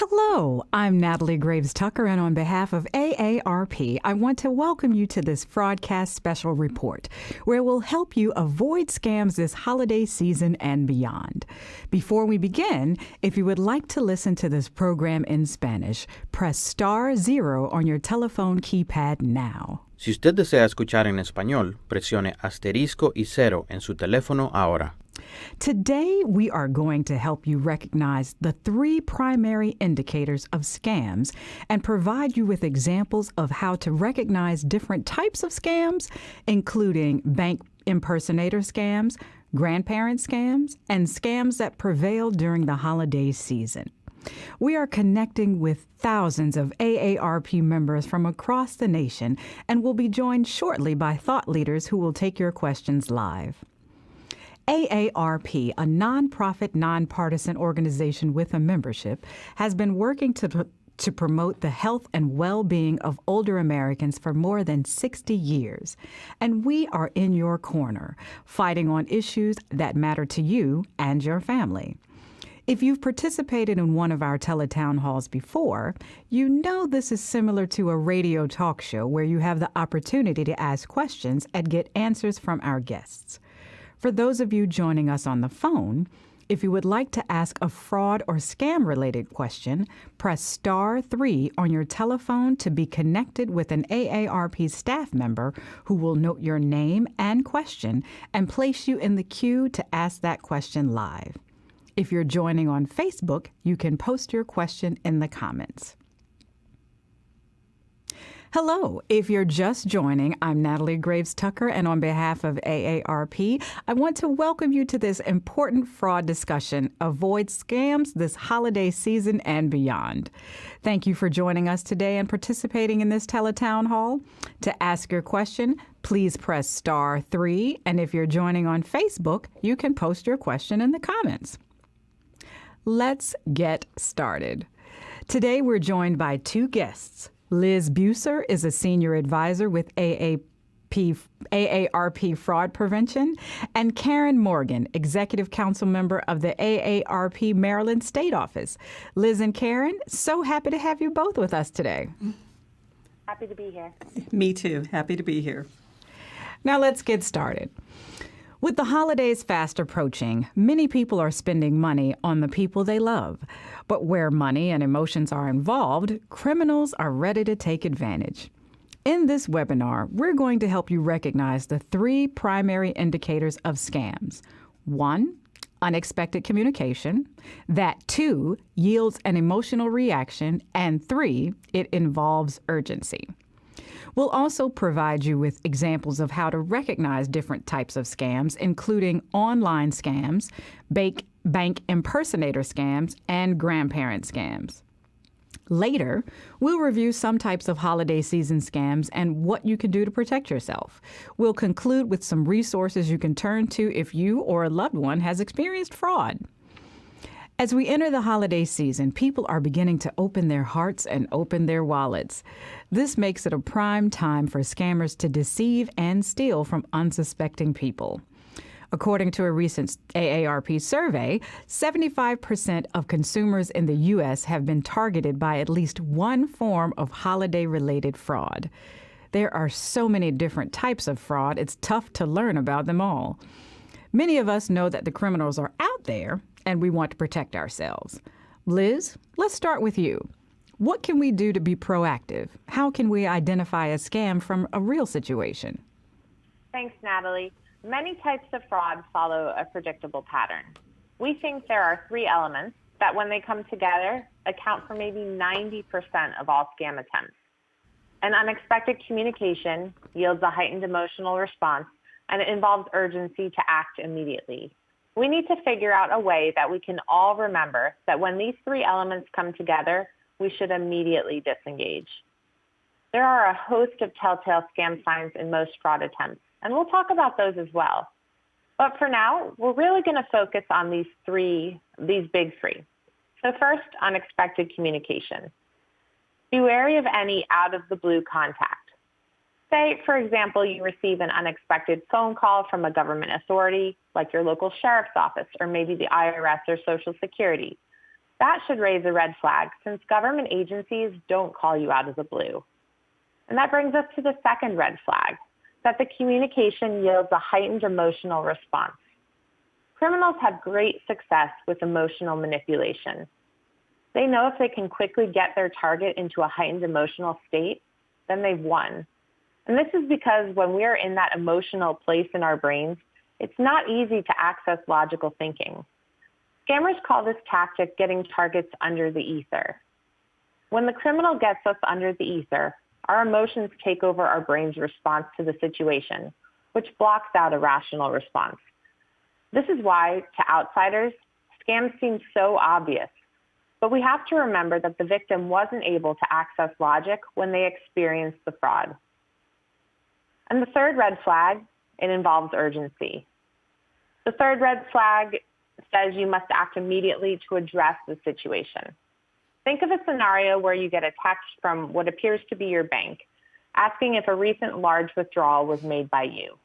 Hello, I'm Natalie Graves Tucker, and on behalf of AARP, I want to welcome you to this Fraudcast special report, where we'll help you avoid scams this holiday season and beyond. Before we begin, if you would like to listen to this program in Spanish, press *0 on your telephone keypad now. Si usted desea escuchar en español, presione asterisco y 0 en su teléfono ahora. Today, we are going to help you recognize the 3 primary indicators of scams and provide you with examples of how to recognize different types of scams, including bank impersonator scams, grandparent scams, and scams that prevail during the holiday season. We are connecting with thousands of AARP members from across the nation and will be joined shortly by thought leaders who will take your questions live. AARP, a nonprofit, nonpartisan organization with a membership, has been working to promote the health and well-being of older Americans for more than 60 years. And we are in your corner, fighting on issues that matter to you and your family. If you've participated in one of our Tele-Town halls before, you know this is similar to a radio talk show where you have the opportunity to ask questions and get answers from our guests. For those of you joining us on the phone, if you would like to ask a fraud or scam-related question, press *3 on your telephone to be connected with an AARP staff member who will note your name and question and place you in the queue to ask that question live. If you're joining on Facebook, you can post your question in the comments. Hello. If you're just joining, I'm Natalie Graves Tucker, and on behalf of AARP, I want to welcome you to this important fraud discussion, Avoid Scams this holiday season and beyond. Thank you for joining us today and participating in this Tele-Town Hall. To ask your question, please press *3, and if you're joining on Facebook, you can post your question in the comments. Let's get started. Today, we're joined by 2 guests. Liz Buser is a senior advisor with AARP Fraud Prevention, and Karen Morgan, executive council member of the AARP Maryland State Office. Liz and Karen, so happy to have you both with us today. Happy to be here. Me too. Happy to be here. Now let's get started. With the holidays fast approaching, many people are spending money on the people they love. But where money and emotions are involved, criminals are ready to take advantage. In this webinar, we're going to help you recognize the 3 primary indicators of scams. 1, unexpected communication. That 2, yields an emotional reaction. And 3, it involves urgency. We'll also provide you with examples of how to recognize different types of scams, including online scams, bank impersonator scams, and grandparent scams. Later, we'll review some types of holiday season scams and what you can do to protect yourself. We'll conclude with some resources you can turn to if you or a loved one has experienced fraud. As we enter the holiday season, people are beginning to open their hearts and open their wallets. This makes it a prime time for scammers to deceive and steal from unsuspecting people. According to a recent AARP survey, 75% of consumers in the U.S. have been targeted by at least one form of holiday-related fraud. There are so many different types of fraud, it's tough to learn about them all. Many of us know that the criminals are out there, and we want to protect ourselves. Liz, let's start with you. What can we do to be proactive? How can we identify a scam from a real situation? Thanks, Natalie. Many types of fraud follow a predictable pattern. We think there are 3 elements that, when they come together, account for maybe 90% of all scam attempts. An unexpected communication yields a heightened emotional response, and it involves urgency to act immediately. We need to figure out a way that we can all remember that when these 3 elements come together, we should immediately disengage. There are a host of telltale scam signs in most fraud attempts, and we'll talk about those as well. But for now, we're really going to focus on these big 3. So first, unexpected communication. Be wary of any out-of-the-blue contact. Say, for example, you receive an unexpected phone call from a government authority, like your local sheriff's office or maybe the IRS or Social Security. That should raise a red flag since government agencies don't call you out of the blue. And that brings us to the second red flag, that the communication yields a heightened emotional response. Criminals have great success with emotional manipulation. They know if they can quickly get their target into a heightened emotional state, then they've won. And this is because when we are in that emotional place in our brains, it's not easy to access logical thinking. Scammers call this tactic getting targets under the ether. When the criminal gets us under the ether, our emotions take over our brain's response to the situation, which blocks out a rational response. This is why, to outsiders, scams seem so obvious. But we have to remember that the victim wasn't able to access logic when they experienced the fraud. And the third red flag, it involves urgency. The third red flag says you must act immediately to address the situation. Think of a scenario where you get a text from what appears to be your bank, asking if a recent large withdrawal was made by you.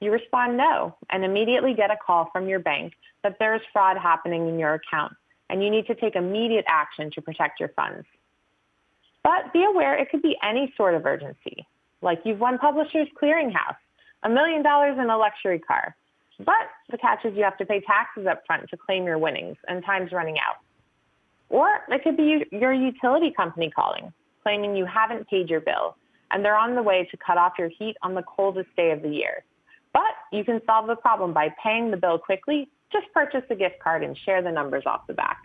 You respond no, and immediately get a call from your bank that there is fraud happening in your account, and you need to take immediate action to protect your funds. But be aware it could be any sort of urgency, like you've won Publishers Clearinghouse, $1 million in a luxury car. But the catch is you have to pay taxes up front to claim your winnings, and time's running out. Or it could be your utility company calling, claiming you haven't paid your bill, and they're on the way to cut off your heat on the coldest day of the year. But you can solve the problem by paying the bill quickly. Just purchase a gift card and share the numbers off the back.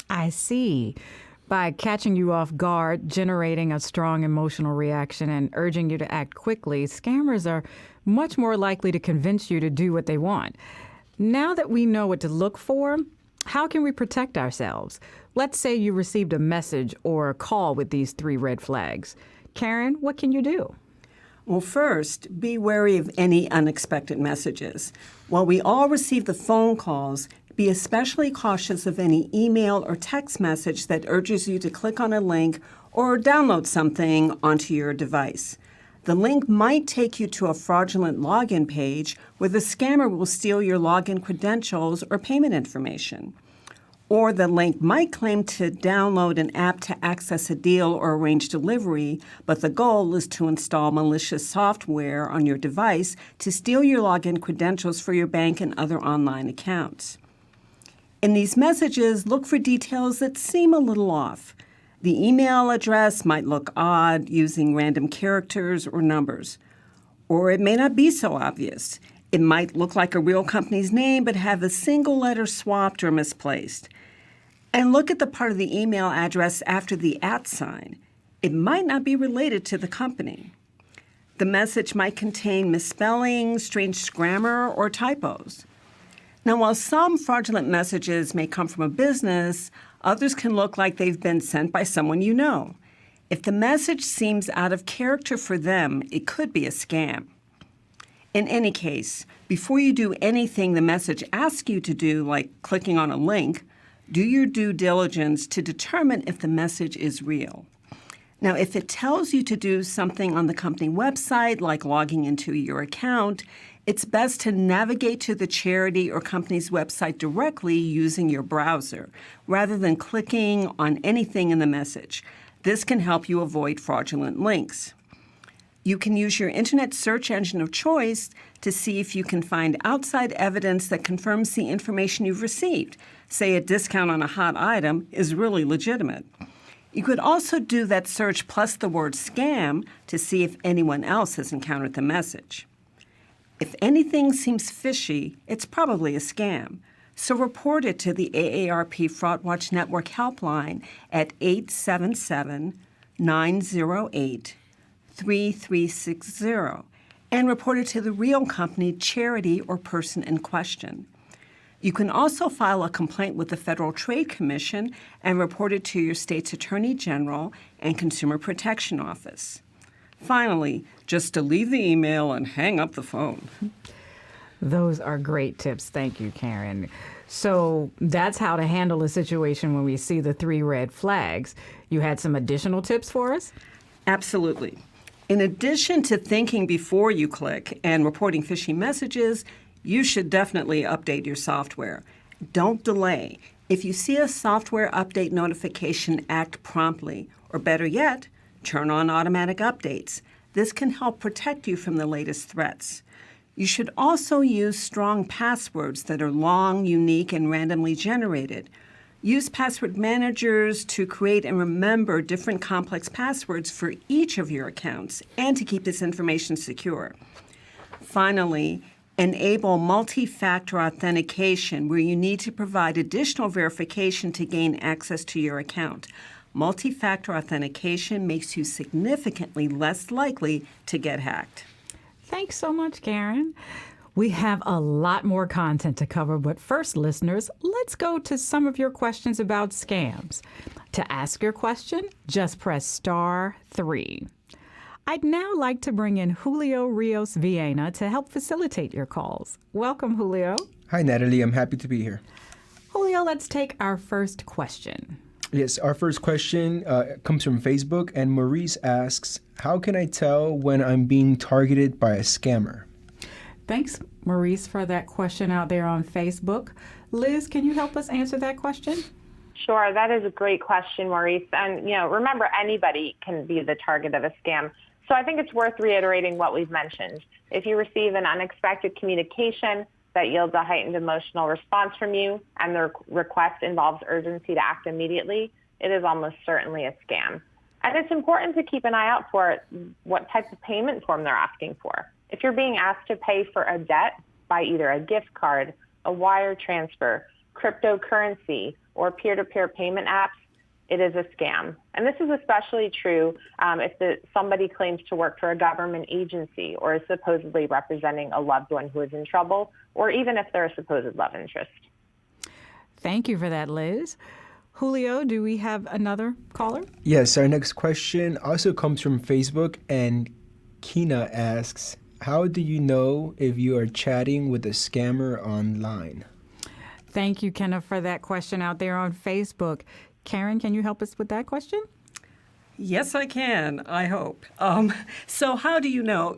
I see. By catching you off guard, generating a strong emotional reaction, and urging you to act quickly, scammers are much more likely to convince you to do what they want. Now that we know what to look for, how can we protect ourselves? Let's say you received a message or a call with these 3 red flags. Karen, what can you do? Well, first, be wary of any unexpected messages. While we all receive the phone calls, be especially cautious of any email or text message that urges you to click on a link or download something onto your device. The link might take you to a fraudulent login page where the scammer will steal your login credentials or payment information. Or the link might claim to download an app to access a deal or arrange delivery, but the goal is to install malicious software on your device to steal your login credentials for your bank and other online accounts. In these messages, look for details that seem a little off. The email address might look odd, using random characters or numbers. Or it may not be so obvious. It might look like a real company's name but have a single letter swapped or misplaced. And look at the part of the email address after the @ sign. It might not be related to the company. The message might contain misspellings, strange grammar, or typos. Now, while some fraudulent messages may come from a business, others can look like they've been sent by someone you know. If the message seems out of character for them, it could be a scam. In any case, before you do anything the message asks you to do, like clicking on a link, do your due diligence to determine if the message is real. Now, if it tells you to do something on the company website, like logging into your account, it's best to navigate to the charity or company's website directly using your browser, rather than clicking on anything in the message. This can help you avoid fraudulent links. You can use your internet search engine of choice to see if you can find outside evidence that confirms the information you've received. Say a discount on a hot item is really legitimate. You could also do that search plus the word scam to see if anyone else has encountered the message. If anything seems fishy, it's probably a scam. So report it to the AARP Fraud Watch Network helpline at 877-908-3360 and report it to the real company, charity, or person in question. You can also file a complaint with the Federal Trade Commission and report it to your state's Attorney General and Consumer Protection Office. Finally, just delete the email and hang up the phone. Those are great tips. Thank you, Karen. So that's how to handle a situation when we see the 3 red flags. You had some additional tips for us? Absolutely. In addition to thinking before you click and reporting phishing messages, you should definitely update your software. Don't delay. If you see a software update notification, act promptly, or better yet, turn on automatic updates. This can help protect you from the latest threats. You should also use strong passwords that are long, unique, and randomly generated. Use password managers to create and remember different complex passwords for each of your accounts and to keep this information secure. Finally, enable multi-factor authentication where you need to provide additional verification to gain access to your account. Multi-factor authentication makes you significantly less likely to get hacked. Thanks so much, Karen. We have a lot more content to cover, but first, listeners, let's go to some of your questions about scams. To ask your question, just press *3. I'd now like to bring in Julio Rios Viena to help facilitate your calls. Welcome, Julio. Hi, Natalie. I'm happy to be here. Julio, let's take our first question. Yes, our first question comes from Facebook, and Maurice asks, how can I tell when I'm being targeted by a scammer? Thanks, Maurice, for that question out there on Facebook. Liz, can you help us answer that question? Sure, that is a great question, Maurice. And, remember, anybody can be the target of a scam. So I think it's worth reiterating what we've mentioned. If you receive an unexpected communication that yields a heightened emotional response from you and the request involves urgency to act immediately, it is almost certainly a scam. And it's important to keep an eye out for what type of payment form they're asking for. If you're being asked to pay for a debt by either a gift card, a wire transfer, cryptocurrency, or peer-to-peer payment apps, it is a scam. And this is especially true if somebody claims to work for a government agency or is supposedly representing a loved one who is in trouble, or even if they're a supposed love interest. Thank you for that, Liz. Julio, do we have another caller? Yes, our next question also comes from Facebook, and Kina asks, how do you know if you are chatting with a scammer online? Thank you, Kenna, for that question out there on Facebook. Karen, can you help us with that question? Yes, I can, I hope. So how do you know?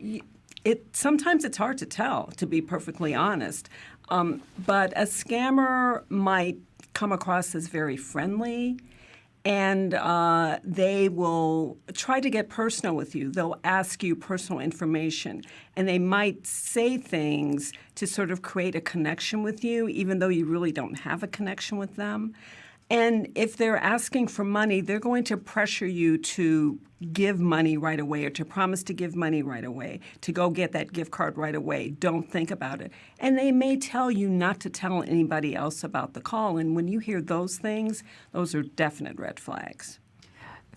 Sometimes it's hard to tell, to be perfectly honest. But a scammer might come across as very friendly, and they will try to get personal with you. They'll ask you personal information, and they might say things to sort of create a connection with you, even though you really don't have a connection with them. And if they're asking for money, they're going to pressure you to give money right away or to promise to give money right away, to go get that gift card right away. Don't think about it. And they may tell you not to tell anybody else about the call. And when you hear those things, those are definite red flags.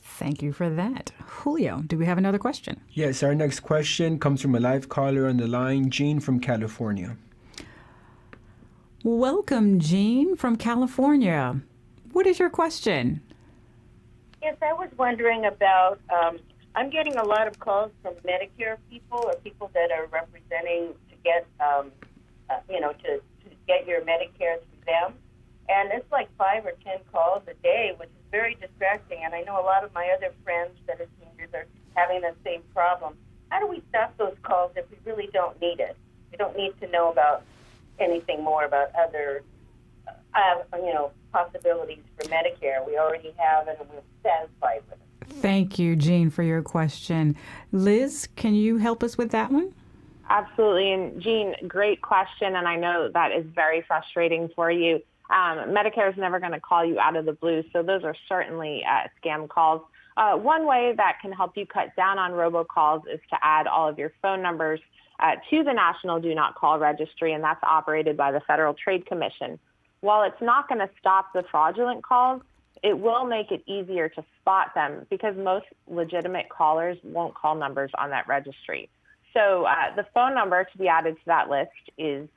Thank you for that. Julio, do we have another question? Yes, our next question comes from a live caller on the line, Jean from California. Welcome, Jean from California. What is your question? Yes, I was wondering about, I'm getting a lot of calls from Medicare people or people that are representing to get, to get your Medicare through them. And it's like 5 or 10 calls a day, which is very distracting. And I know a lot of my other friends that are seniors are having the same problem. How do we stop those calls if we really don't need it? We don't need to know about anything more about other possibilities for Medicare. We already have it and we're satisfied with it. Thank you, Jean, for your question. Liz, can you help us with that one? Absolutely. And Jean, great question. And I know that is very frustrating for you. Medicare is never going to call you out of the blue. So those are certainly scam calls. One way that can help you cut down on robocalls is to add all of your phone numbers to the National Do Not Call Registry, and that's operated by the Federal Trade Commission. While it's not going to stop the fraudulent calls, it will make it easier to spot them because most legitimate callers won't call numbers on that registry. So the phone number to be added to that list is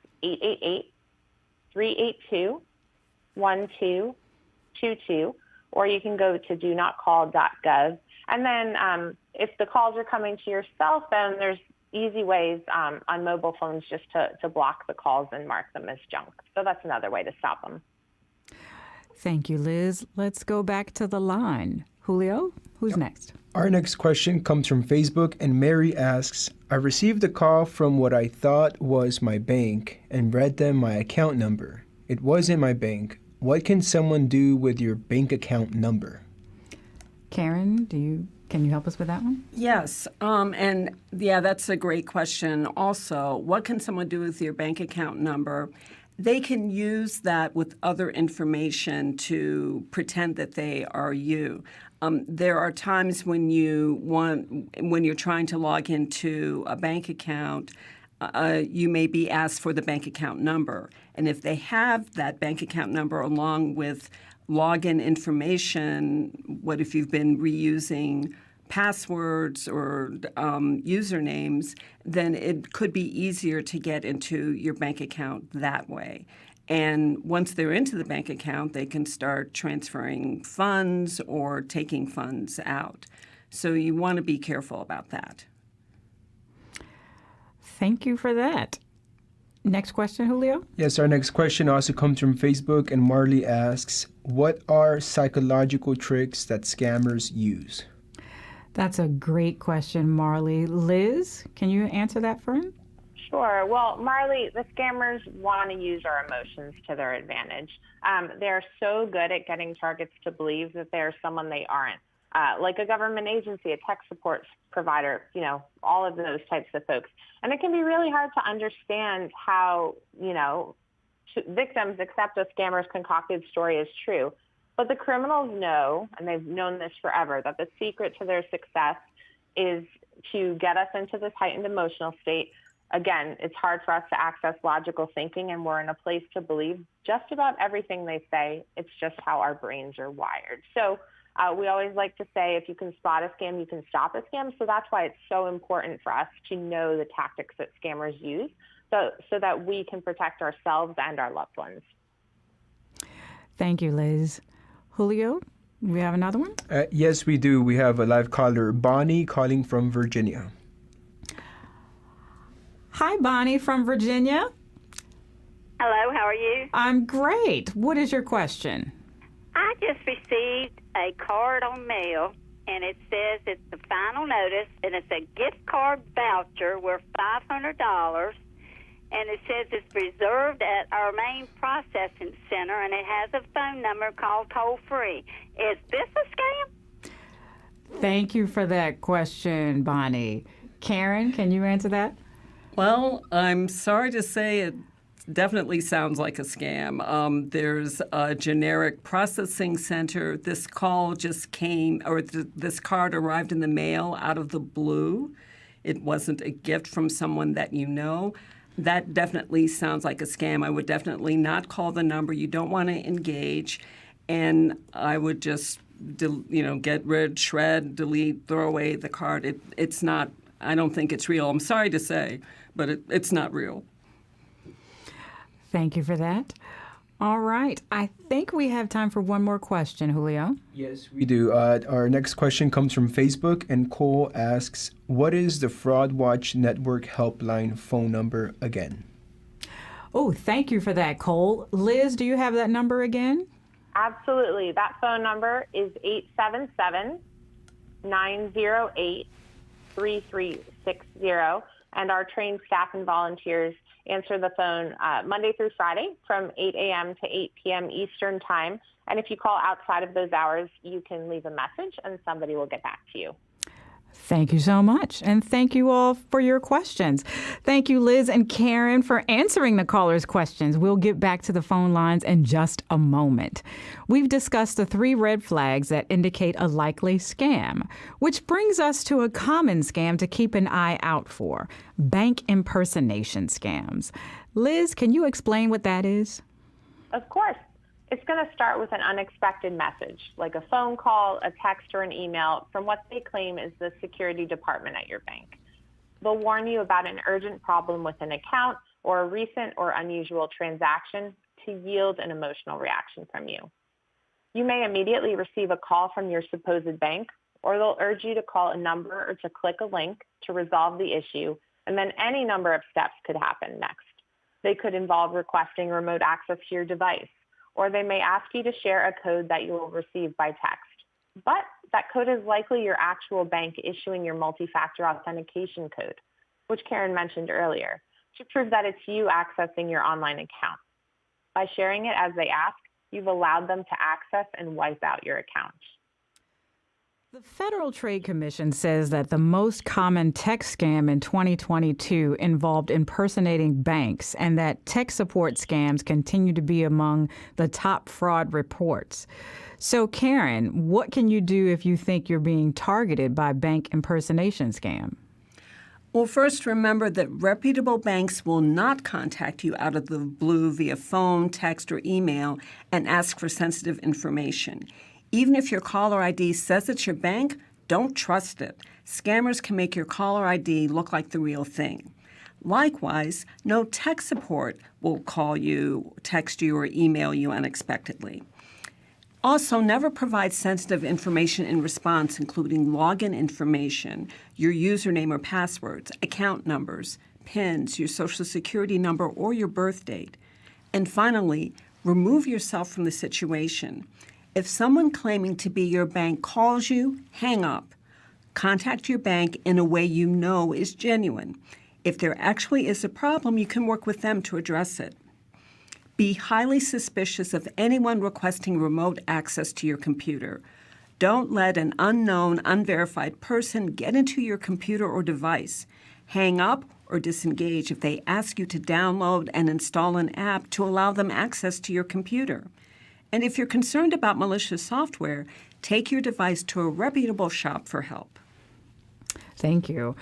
888-382-1222, or you can go to donotcall.gov. And then if the calls are coming to your cell phone, there's easy ways on mobile phones just to block the calls and mark them as junk. So that's another way to stop them. Thank you, Liz. Let's go back to the line. Julio, who's next? Our next question comes from Facebook, and Mary asks, I received a call from what I thought was my bank and read them my account number. It wasn't my bank. What can someone do with your bank account number? Karen, can you help us with that one? Yes, and yeah, that's a great question. Also, what can someone do with your bank account number? They can use that with other information to pretend that they are you. There are times when you're trying to log into a bank account, you may be asked for the bank account number. And if they have that bank account number along with login information, what if you've been reusing passwords or usernames, then it could be easier to get into your bank account that way. And once they're into the bank account, they can start transferring funds or taking funds out. So you want to be careful about that. Thank you for that. Next question, Julio? Yes, our next question also comes from Facebook, and Marley asks, what are psychological tricks that scammers use? That's a great question, Marley. Liz, can you answer that for him? Sure. Well, Marley, the scammers want to use our emotions to their advantage. They're so good at getting targets to believe that they're someone they aren't. Like a government agency, a tech support provider, all of those types of folks. And it can be really hard to understand how, victims accept a scammer's concocted story as true. But the criminals know, and they've known this forever, that the secret to their success is to get us into this heightened emotional state. Again, it's hard for us to access logical thinking, and we're in a place to believe just about everything they say. It's just how our brains are wired. So we always like to say, if you can spot a scam, you can stop a scam. So that's why it's so important for us to know the tactics that scammers use so that we can protect ourselves and our loved ones. Thank you, Liz. Julio, we have another one? Yes, we do. We have a live caller, Bonnie, calling from Virginia. Hi, Bonnie from Virginia. Hello, how are you? I'm great. What is your question? I just received a card on mail, and it says it's the final notice, and it's a gift card voucher worth $500, and it says it's reserved at our main processing center, and it has a phone number called toll-free. Is this a scam? Thank you for that question, Bonnie. Karen, can you answer that? Well, I'm sorry to say it definitely sounds like a scam. There's a generic processing center. This call just came, or this card arrived in the mail out of the blue. It wasn't a gift from someone that you know. That definitely sounds like a scam. I would definitely not call the number. You don't want to engage. And I would just, get rid, shred, delete, throw away the card. It's not, I don't think it's real. I'm sorry to say, but it's not real. Thank you for that. All right. I think we have time for one more question, Julio. Yes, we do. Our next question comes from Facebook, and Cole asks, what is the Fraud Watch Network helpline phone number again? Oh, thank you for that, Cole. Liz, do you have that number again? Absolutely. That phone number is 877-908-3360, and our trained staff and volunteers answer the phone Monday through Friday from 8 a.m. to 8 p.m. Eastern Time. And if you call outside of those hours, you can leave a message and somebody will get back to you. Thank you so much. And thank you all for your questions. Thank you, Liz and Karen, for answering the callers' questions. We'll get back to the phone lines in just a moment. We've discussed the 3 red flags that indicate a likely scam, which brings us to a common scam to keep an eye out for: bank impersonation scams. Liz, can you explain what that is? Of course. It's going to start with an unexpected message, like a phone call, a text, or an email from what they claim is the security department at your bank. They'll warn you about an urgent problem with an account or a recent or unusual transaction to yield an emotional reaction from you. You may immediately receive a call from your supposed bank, or they'll urge you to call a number or to click a link to resolve the issue, and then any number of steps could happen next. They could involve requesting remote access to your device, or they may ask you to share a code that you will receive by text. But that code is likely your actual bank issuing your multi-factor authentication code, which Karen mentioned earlier, to prove that it's you accessing your online account. By sharing it as they ask, you've allowed them to access and wipe out your account. The Federal Trade Commission says that the most common tech scam in 2022 involved impersonating banks and that tech support scams continue to be among the top fraud reports. So, Karen, what can you do if you think you're being targeted by bank impersonation scam? Well, first, remember that reputable banks will not contact you out of the blue via phone, text, or email and ask for sensitive information. Even if your caller ID says it's your bank, don't trust it. Scammers can make your caller ID look like the real thing. Likewise, no tech support will call you, text you, or email you unexpectedly. Also, never provide sensitive information in response, including login information, your username or passwords, account numbers, PINs, your social security number, or your birth date. And finally, remove yourself from the situation. If someone claiming to be your bank calls you, hang up. Contact your bank in a way you know is genuine. If there actually is a problem, you can work with them to address it. Be highly suspicious of anyone requesting remote access to your computer. Don't let an unknown, unverified person get into your computer or device. Hang up or disengage if they ask you to download and install an app to allow them access to your computer. And if you're concerned about malicious software, take your device to a reputable shop for help. Thank you.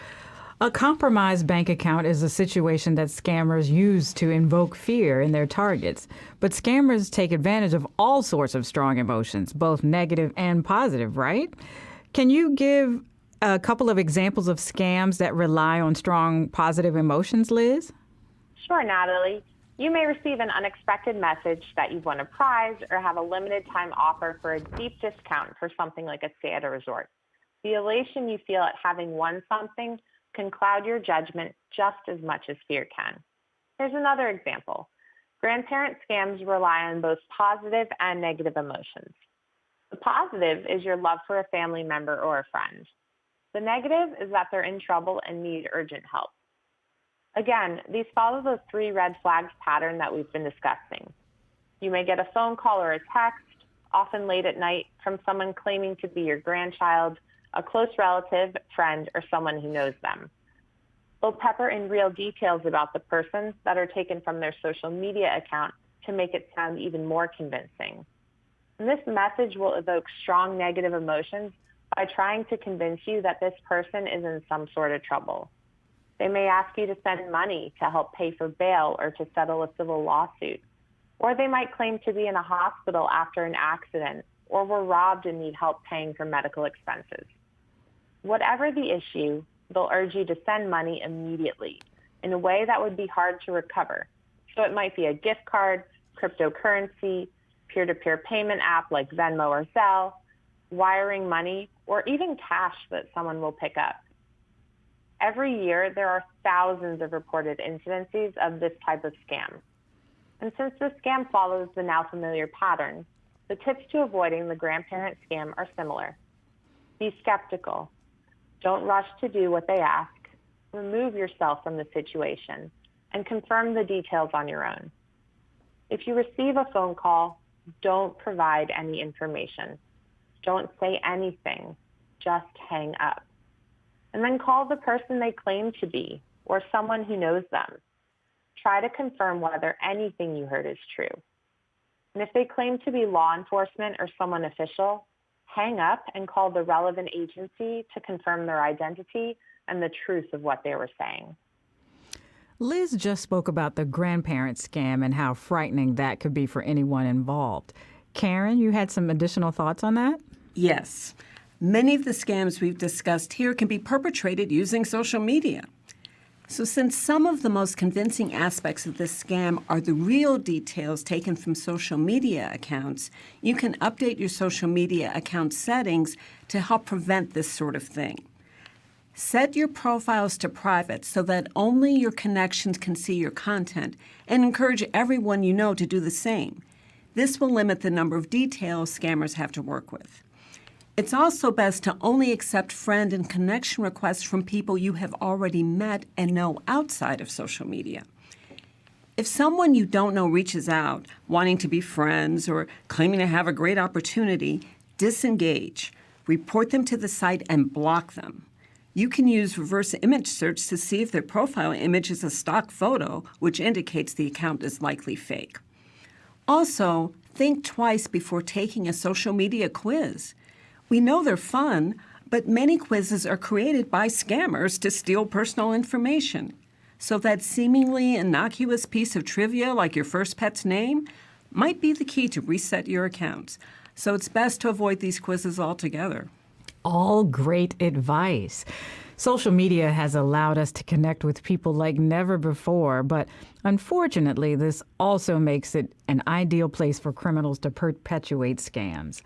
A compromised bank account is a situation that scammers use to invoke fear in their targets. But scammers take advantage of all sorts of strong emotions, both negative and positive, right? Can you give a couple of examples of scams that rely on strong positive emotions, Liz? Sure, Natalie. You may receive an unexpected message that you've won a prize or have a limited time offer for a deep discount for something like a stay at a resort. The elation you feel at having won something can cloud your judgment just as much as fear can. Here's another example. Grandparent scams rely on both positive and negative emotions. The positive is your love for a family member or a friend. The negative is that they're in trouble and need urgent help. Again, these follow the 3 red flags pattern that we've been discussing. You may get a phone call or a text, often late at night, from someone claiming to be your grandchild, a close relative, friend, or someone who knows them. They'll pepper in real details about the person that are taken from their social media account to make it sound even more convincing. And this message will evoke strong negative emotions by trying to convince you that this person is in some sort of trouble. They may ask you to send money to help pay for bail or to settle a civil lawsuit. Or they might claim to be in a hospital after an accident or were robbed and need help paying for medical expenses. Whatever the issue, they'll urge you to send money immediately in a way that would be hard to recover. So it might be a gift card, cryptocurrency, peer-to-peer payment app like Venmo or Zelle, wiring money, or even cash that someone will pick up. Every year, there are thousands of reported incidences of this type of scam. And since this scam follows the now familiar pattern, the tips to avoiding the grandparent scam are similar. Be skeptical. Don't rush to do what they ask. Remove yourself from the situation and confirm the details on your own. If you receive a phone call, don't provide any information. Don't say anything. Just hang up. And then call the person they claim to be or someone who knows them. Try to confirm whether anything you heard is true. And if they claim to be law enforcement or someone official, hang up and call the relevant agency to confirm their identity and the truth of what they were saying. Liz just spoke about the grandparent scam and how frightening that could be for anyone involved. Karen, you had some additional thoughts on that? Yes. Many of the scams we've discussed here can be perpetrated using social media. So since some of the most convincing aspects of this scam are the real details taken from social media accounts, you can update your social media account settings to help prevent this sort of thing. Set your profiles to private so that only your connections can see your content, and encourage everyone you know to do the same. This will limit the number of details scammers have to work with. It's also best to only accept friend and connection requests from people you have already met and know outside of social media. If someone you don't know reaches out, wanting to be friends or claiming to have a great opportunity, disengage. Report them to the site and block them. You can use reverse image search to see if their profile image is a stock photo, which indicates the account is likely fake. Also, think twice before taking a social media quiz. We know they're fun, but many quizzes are created by scammers to steal personal information. So that seemingly innocuous piece of trivia like your first pet's name might be the key to reset your accounts. So it's best to avoid these quizzes altogether. All great advice. Social media has allowed us to connect with people like never before, but unfortunately, this also makes it an ideal place for criminals to perpetuate scams.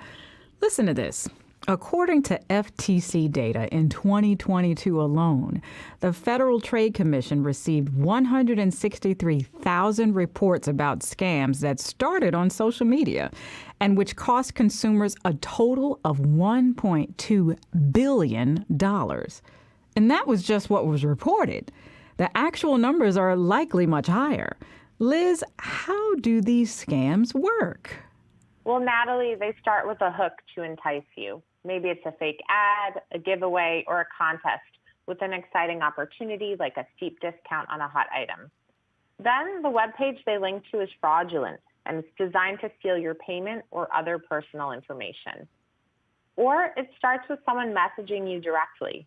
Listen to this. According to FTC data in 2022 alone, the Federal Trade Commission received 163,000 reports about scams that started on social media and which cost consumers a total of $1.2 billion. And that was just what was reported. The actual numbers are likely much higher. Liz, how do these scams work? Well, Natalie, they start with a hook to entice you. Maybe it's a fake ad, a giveaway, or a contest with an exciting opportunity like a steep discount on a hot item. Then the webpage they link to is fraudulent, and it's designed to steal your payment or other personal information. Or it starts with someone messaging you directly.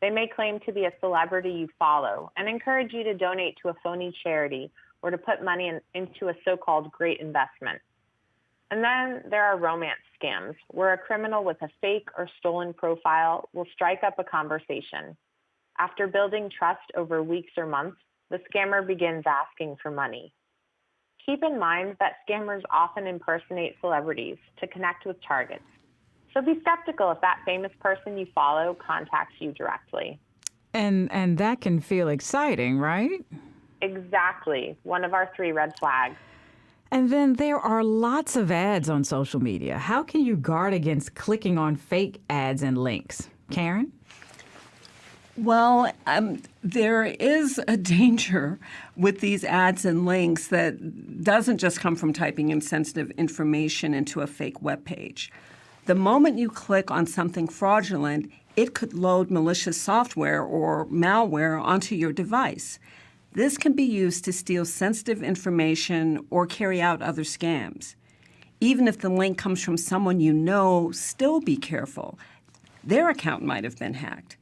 They may claim to be a celebrity you follow and encourage you to donate to a phony charity or to put money into a so-called great investment. And then there are romance scams, where a criminal with a fake or stolen profile will strike up a conversation. After building trust over weeks or months, the scammer begins asking for money. Keep in mind that scammers often impersonate celebrities to connect with targets. So be skeptical if that famous person you follow contacts you directly. And that can feel exciting, right? Exactly. One of our 3 red flags. And then there are lots of ads on social media. How can you guard against clicking on fake ads and links? Karen? Well, there is a danger with these ads and links that doesn't just come from typing in sensitive information into a fake web page. The moment you click on something fraudulent, it could load malicious software or malware onto your device. This can be used to steal sensitive information or carry out other scams. Even if the link comes from someone you know, still be careful. Their account might have been hacked.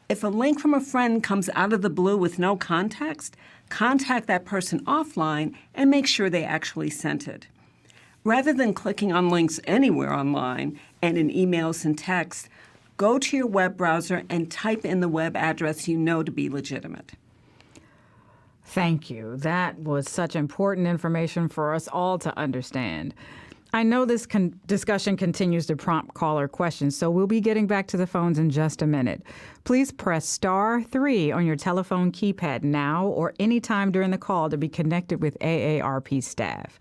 If a link from a friend comes out of the blue with no context, contact that person offline and make sure they actually sent it. Rather than clicking on links anywhere online and in emails and texts, go to your web browser and type in the web address you know to be legitimate. Thank you. That was such important information for us all to understand. I know this discussion continues to prompt caller questions, so we'll be getting back to the phones in just a minute. Please press *3 on your telephone keypad now or anytime during the call to be connected with AARP staff.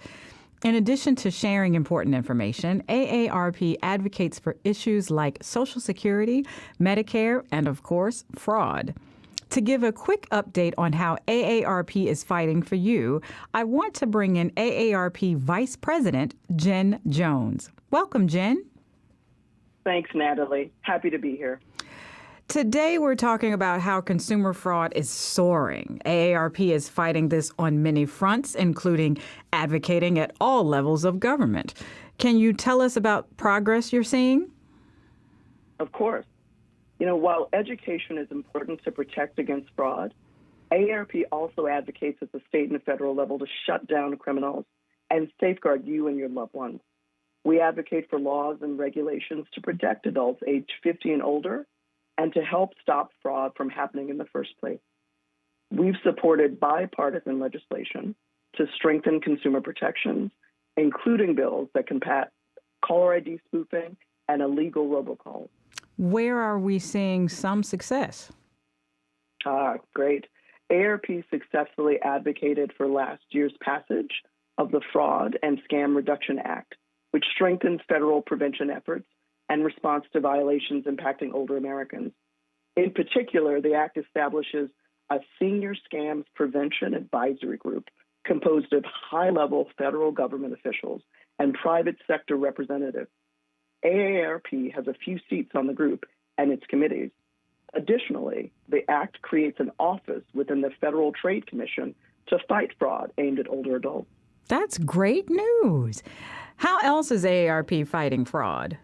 In addition to sharing important information, AARP advocates for issues like Social Security, Medicare, and, of course, fraud. To give a quick update on how AARP is fighting for you, I want to bring in AARP Vice President Jen Jones. Welcome, Jen. Thanks, Natalie. Happy to be here. Today, we're talking about how consumer fraud is soaring. AARP is fighting this on many fronts, including advocating at all levels of government. Can you tell us about progress you're seeing? Of course. While education is important to protect against fraud, AARP also advocates at the state and federal level to shut down criminals and safeguard you and your loved ones. We advocate for laws and regulations to protect adults aged 50 and older and to help stop fraud from happening in the first place. We've supported bipartisan legislation to strengthen consumer protections, including bills that combat caller ID spoofing and illegal robocalls. Where are we seeing some success? Great. AARP successfully advocated for last year's passage of the Fraud and Scam Reduction Act, which strengthens federal prevention efforts and response to violations impacting older Americans. In particular, the act establishes a senior scams prevention advisory group composed of high-level federal government officials and private sector representatives. AARP has a few seats on the group and its committees. Additionally, the Act creates an office within the Federal Trade Commission to fight fraud aimed at older adults. That's great news. How else is AARP fighting fraud?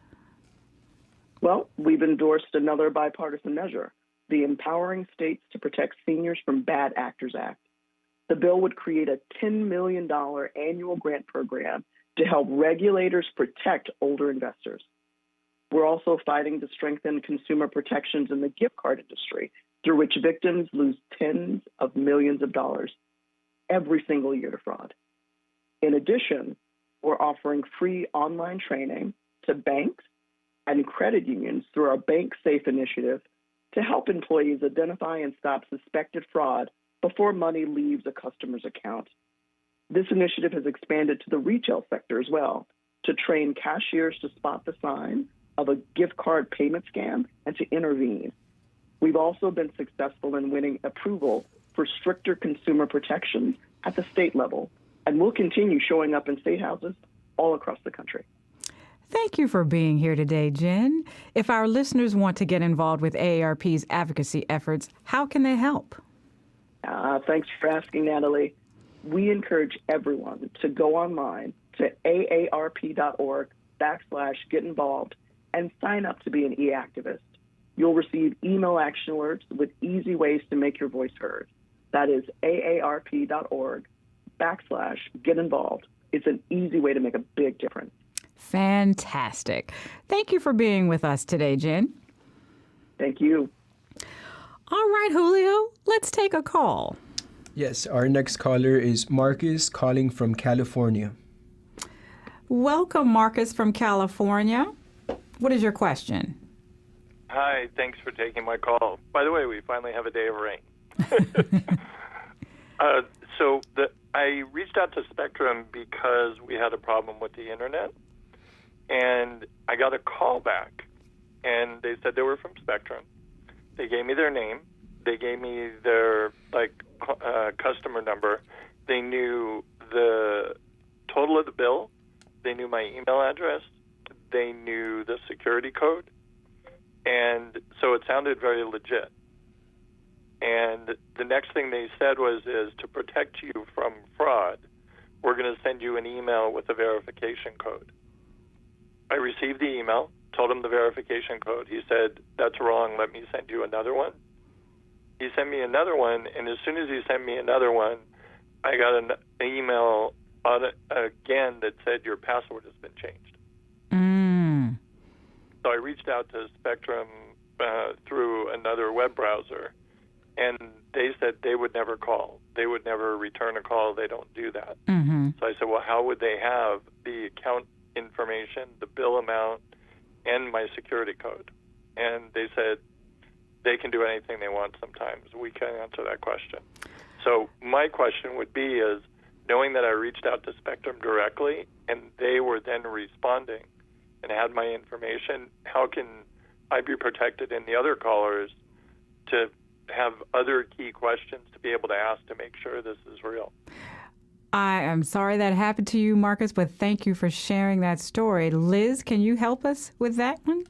Well, we've endorsed another bipartisan measure, the Empowering States to Protect Seniors from Bad Actors Act. The bill would create a $10 million annual grant program to help regulators protect older investors. We're also fighting to strengthen consumer protections in the gift card industry, through which victims lose tens of millions of dollars every single year to fraud. In addition, we're offering free online training to banks and credit unions through our Bank Safe initiative to help employees identify and stop suspected fraud before money leaves a customer's account. This initiative has expanded to the retail sector as well, to train cashiers to spot the sign of a gift card payment scam and to intervene. We've also been successful in winning approval for stricter consumer protections at the state level, and we'll continue showing up in state houses all across the country. Thank you for being here today, Jen. If our listeners want to get involved with AARP's advocacy efforts, how can they help? Thanks for asking, Natalie. We encourage everyone to go online to aarp.org/get involved and sign up to be an e-activist. You'll receive email action alerts with easy ways to make your voice heard. That is aarp.org/get involved. It's an easy way to make a big difference. Fantastic. Thank you for being with us today, Jen. Thank you. All right, Julio, let's take a call. Yes, our next caller is Marcus calling from California. Welcome, Marcus from California. What is your question? Hi, thanks for taking my call. By the way, we finally have a day of rain. I reached out to Spectrum because we had a problem with the internet, and I got a call back, and they said they were from Spectrum. They gave me their name. They gave me their customer number. They knew the total of the bill. They knew my email address. They knew the security code. And so it sounded very legit. And the next thing they said is to protect you from fraud, we're going to send you an email with a verification code. I received the email, told him the verification code. He said, that's wrong, let me send you another one. He sent me another one, and as soon as he sent me another one, I got an email again that said your password has been changed. So I reached out to Spectrum through another web browser, and they said they would never call. They would never return a call. They don't do that. So I said, well, how would they have the account information, the bill amount, and my security code? And they said they can do anything they want sometimes. We can't answer that question. So my question would be is, knowing that I reached out to Spectrum directly and they were then responding and had my information, how can I be protected in the other callers to have other key questions to be able to ask to make sure this is real? I am sorry that happened to you, Marcus, but thank you for sharing that story. Liz, can you help us with that one?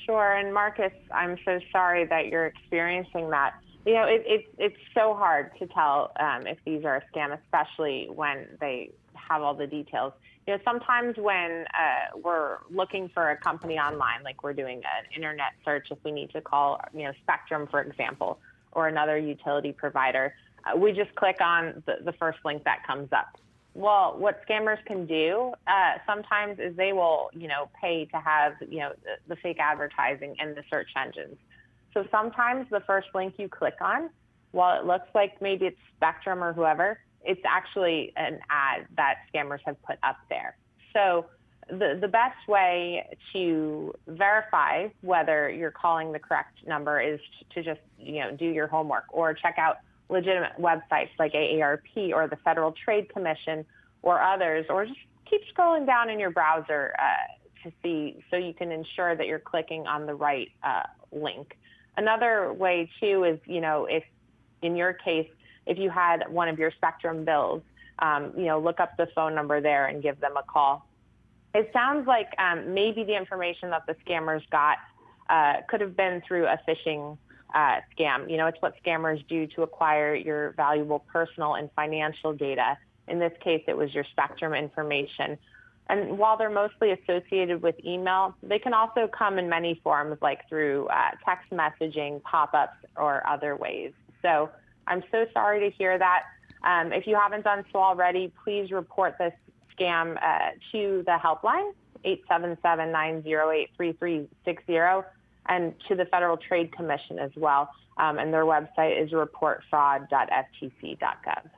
Sure. And Marcus, I'm so sorry that you're experiencing that. You know, it's so hard to tell if these are a scam, especially when they have all the details. You know, sometimes when we're looking for a company online, like we're doing an internet search, if we need to call, Spectrum, for example, or another utility provider, we just click on the first link that comes up. Well, what scammers can do sometimes is they will, pay to have, the fake advertising in the search engines. So sometimes the first link you click on, while it looks like maybe it's Spectrum or whoever, it's actually an ad that scammers have put up there. So the best way to verify whether you're calling the correct number is to just, do your homework or check out legitimate websites like AARP or the Federal Trade Commission or others, or just keep scrolling down in your browser to see so you can ensure that you're clicking on the right link. Another way, too, is, if in your case, if you had one of your Spectrum bills look up the phone number there and give them a call. It sounds like maybe the information that the scammers got could have been through a phishing scam. It's what scammers do to acquire your valuable personal and financial data. In this case, it was your Spectrum information. And while they're mostly associated with email, they can also come in many forms, like through text messaging, pop-ups, or other ways. So I'm so sorry to hear that. If you haven't done so already, please report this scam to the helpline, 877-908-3360, and to the Federal Trade Commission as well. And their website is reportfraud.ftc.gov.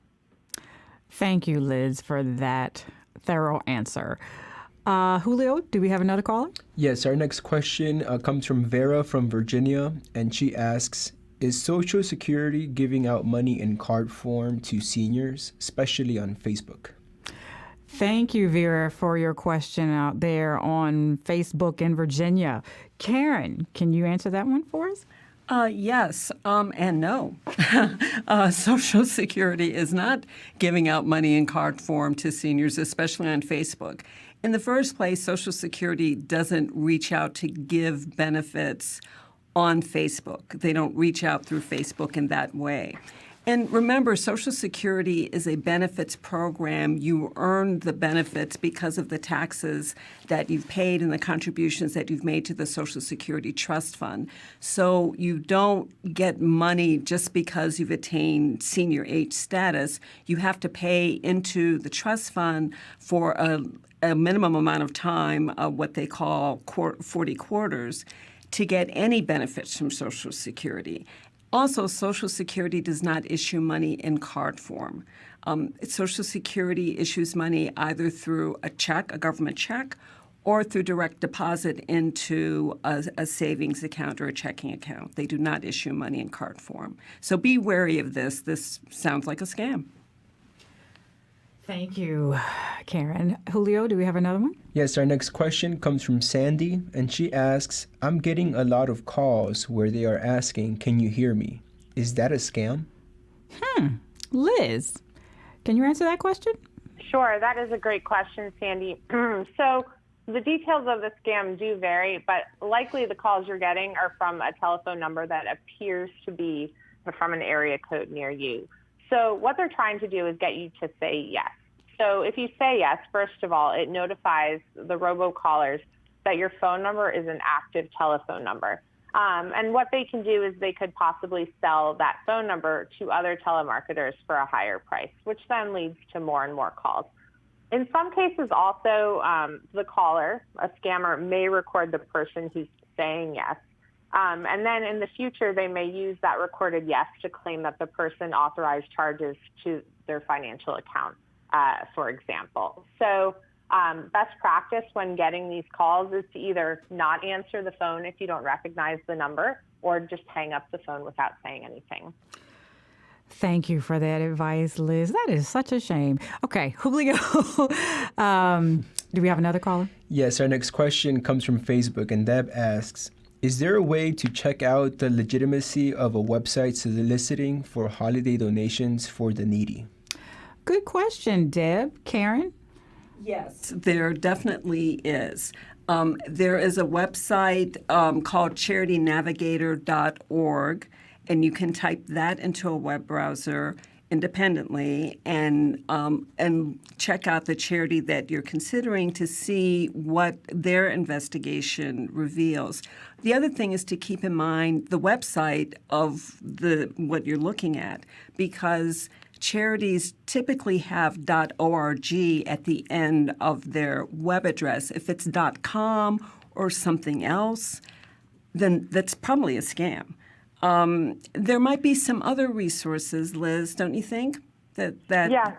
Thank you, Liz, for that thorough answer. Julio, do we have another caller? Yes, our next question comes from Vera from Virginia, and she asks, is Social Security giving out money in card form to seniors, especially on Facebook? Thank you, Vera, for your question out there on Facebook in Virginia. Karen, can you answer that one for us? Yes, and no. Social Security is not giving out money in card form to seniors, especially on Facebook. In the first place, Social Security doesn't reach out to give benefits on Facebook. They don't reach out through Facebook in that way. And remember, Social Security is a benefits program. You earn the benefits because of the taxes that you've paid and the contributions that you've made to the Social Security Trust Fund. So you don't get money just because you've attained senior age status. You have to pay into the trust fund for a minimum amount of time, what they call 40 quarters, to get any benefits from Social Security. Also, Social Security does not issue money in card form. Social Security issues money either through a check, a government check, or through direct deposit into a savings account or a checking account. They do not issue money in card form. So be wary of this. This sounds like a scam. Thank you, Karen. Julio, do we have another one? Yes, our next question comes from Sandy, and she asks, I'm getting a lot of calls where they are asking, can you hear me? Is that a scam? Liz, can you answer that question? Sure, that is a great question, Sandy. So the details of the scam do vary, but likely the calls you're getting are from a telephone number that appears to be from an area code near you. So what they're trying to do is get you to say yes. So if you say yes, first of all, it notifies the robocallers that your phone number is an active telephone number. And what they can do is they could possibly sell that phone number to other telemarketers for a higher price, which then leads to more and more calls. In some cases also, the caller, a scammer, may record the person who's saying yes. And then in the future, they may use that recorded yes to claim that the person authorized charges to their financial account, for example. So best practice when getting these calls is to either not answer the phone if you don't recognize the number, or just hang up the phone without saying anything. Thank you for that advice, Liz. That is such a shame. Okay, Julio, do we have another caller? Yes, our next question comes from Facebook, and Deb asks, is there a way to check out the legitimacy of a website soliciting for holiday donations for the needy? Good question, Deb. Karen? Yes, there definitely is. There is a website called charitynavigator.org, and you can type that into a web browser independently and check out the charity that you're considering to see what their investigation reveals. The other thing is to keep in mind the website of what you're looking at, because charities typically have .org at the end of their web address. If it's .com or something else, then that's probably a scam. There might be some other resources, Liz, don't you think, that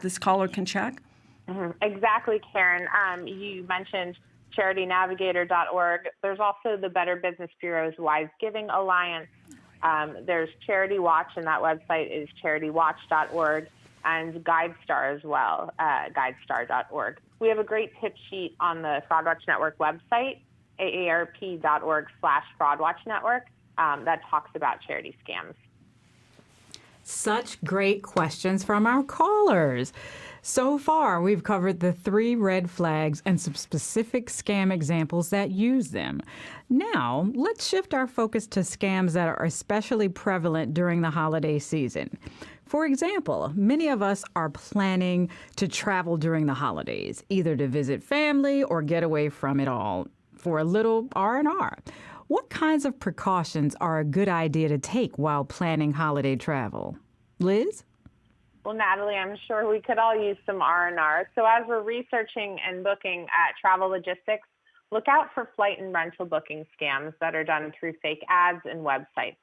this caller can check? Mm-hmm. Exactly, Karen. You mentioned charitynavigator.org. There's also the Better Business Bureau's Wise Giving Alliance. There's Charity Watch, and that website is charitywatch.org, and GuideStar as well, guidestar.org. We have a great tip sheet on the FraudWatch Network website, aarp.org/FraudWatchNetwork, that talks about charity scams. Such great questions from our callers. So far, we've covered the 3 red flags and some specific scam examples that use them. Now, let's shift our focus to scams that are especially prevalent during the holiday season. For example, many of us are planning to travel during the holidays, either to visit family or get away from it all for a little R&R. What kinds of precautions are a good idea to take while planning holiday travel? Liz? Well, Natalie, I'm sure we could all use some R&R. So as we're researching and booking at travel logistics, look out for flight and rental booking scams that are done through fake ads and websites.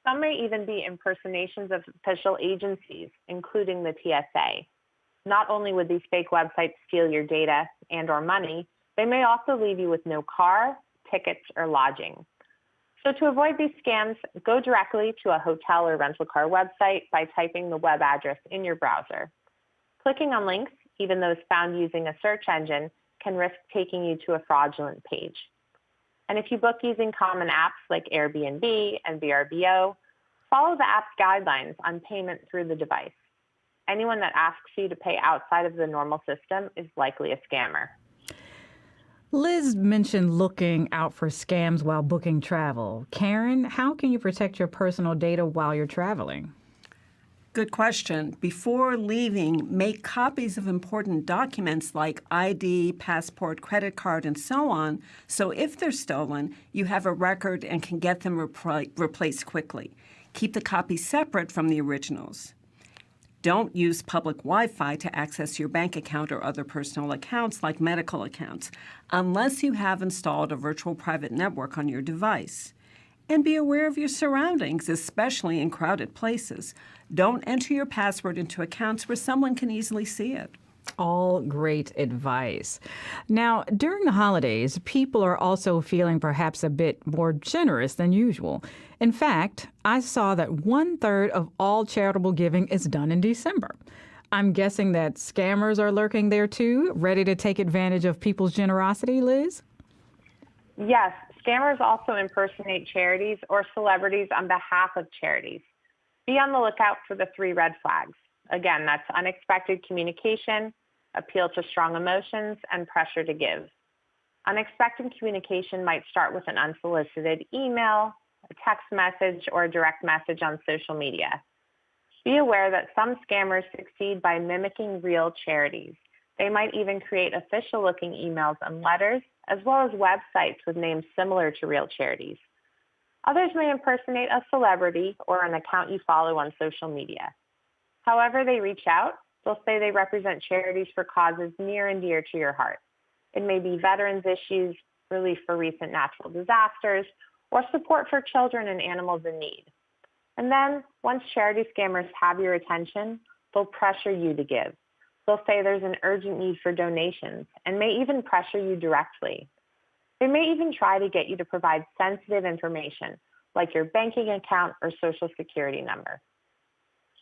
Some may even be impersonations of official agencies, including the TSA. Not only would these fake websites steal your data and or money, they may also leave you with no car, tickets, or lodging. So to avoid these scams, go directly to a hotel or rental car website by typing the web address in your browser. Clicking on links, even those found using a search engine, can risk taking you to a fraudulent page. And if you book using common apps like Airbnb and VRBO, follow the app's guidelines on payment through the device. Anyone that asks you to pay outside of the normal system is likely a scammer. Liz mentioned looking out for scams while booking travel. Karen, how can you protect your personal data while you're traveling? Good question. Before leaving, make copies of important documents like ID, passport, credit card, and so on, so if they're stolen, you have a record and can get them replaced quickly. Keep the copies separate from the originals. Don't use public Wi-Fi to access your bank account or other personal accounts like medical accounts, unless you have installed a virtual private network on your device. And be aware of your surroundings, especially in crowded places. Don't enter your password into accounts where someone can easily see it. All great advice. Now, during the holidays, people are also feeling perhaps a bit more generous than usual. In fact, I saw that 1/3 of all charitable giving is done in December. I'm guessing that scammers are lurking there too, ready to take advantage of people's generosity, Liz? Yes, scammers also impersonate charities or celebrities on behalf of charities. Be on the lookout for the 3 red flags. Again, that's unexpected communication, appeal to strong emotions, and pressure to give. Unexpected communication might start with an unsolicited email, a text message, or a direct message on social media. Be aware that some scammers succeed by mimicking real charities. They might even create official-looking emails and letters, as well as websites with names similar to real charities. Others may impersonate a celebrity or an account you follow on social media. However they reach out, they'll say they represent charities for causes near and dear to your heart. It may be veterans issues, relief for recent natural disasters, or support for children and animals in need. And then, once charity scammers have your attention, they'll pressure you to give. They'll say there's an urgent need for donations and may even pressure you directly. They may even try to get you to provide sensitive information, like your banking account or social security number.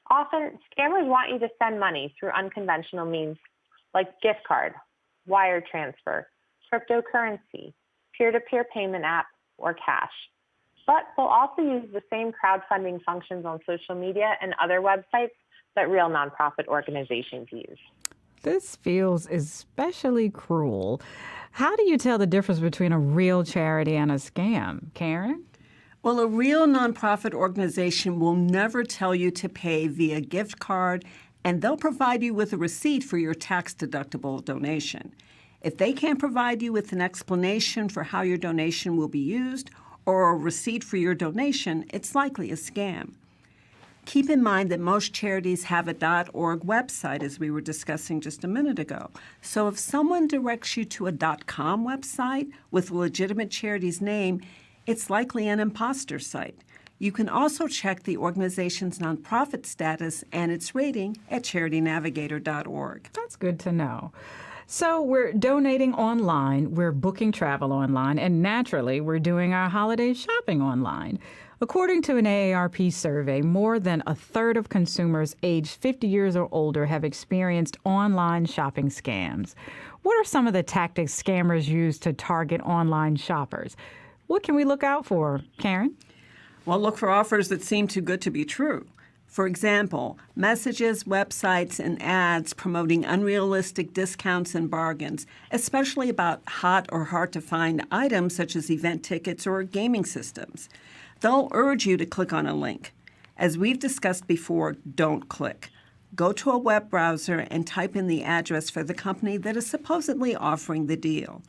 Often, scammers want you to send money through unconventional means like gift card, wire transfer, cryptocurrency, peer-to-peer payment app, or cash. But they'll also use the same crowdfunding functions on social media and other websites that real nonprofit organizations use. This feels especially cruel. How do you tell the difference between a real charity and a scam, Karen? Well, a real nonprofit organization will never tell you to pay via gift card, and they'll provide you with a receipt for your tax-deductible donation. If they can't provide you with an explanation for how your donation will be used or a receipt for your donation, it's likely a scam. Keep in mind that most charities have a .org website, as we were discussing just a minute ago. So if someone directs you to a .com website with a legitimate charity's name, it's likely an imposter site. You can also check the organization's nonprofit status and its rating at charitynavigator.org. That's good to know. So we're donating online, we're booking travel online, and naturally, we're doing our holiday shopping online. According to an AARP survey, more than 1/3 of consumers aged 50 years or older have experienced online shopping scams. What are some of the tactics scammers use to target online shoppers? What can we look out for, Karen? Well, look for offers that seem too good to be true. For example, messages, websites, and ads promoting unrealistic discounts and bargains, especially about hot or hard-to-find items such as event tickets or gaming systems. They'll urge you to click on a link. As we've discussed before, don't click. Go to a web browser and type in the address for the company that is supposedly offering the deal.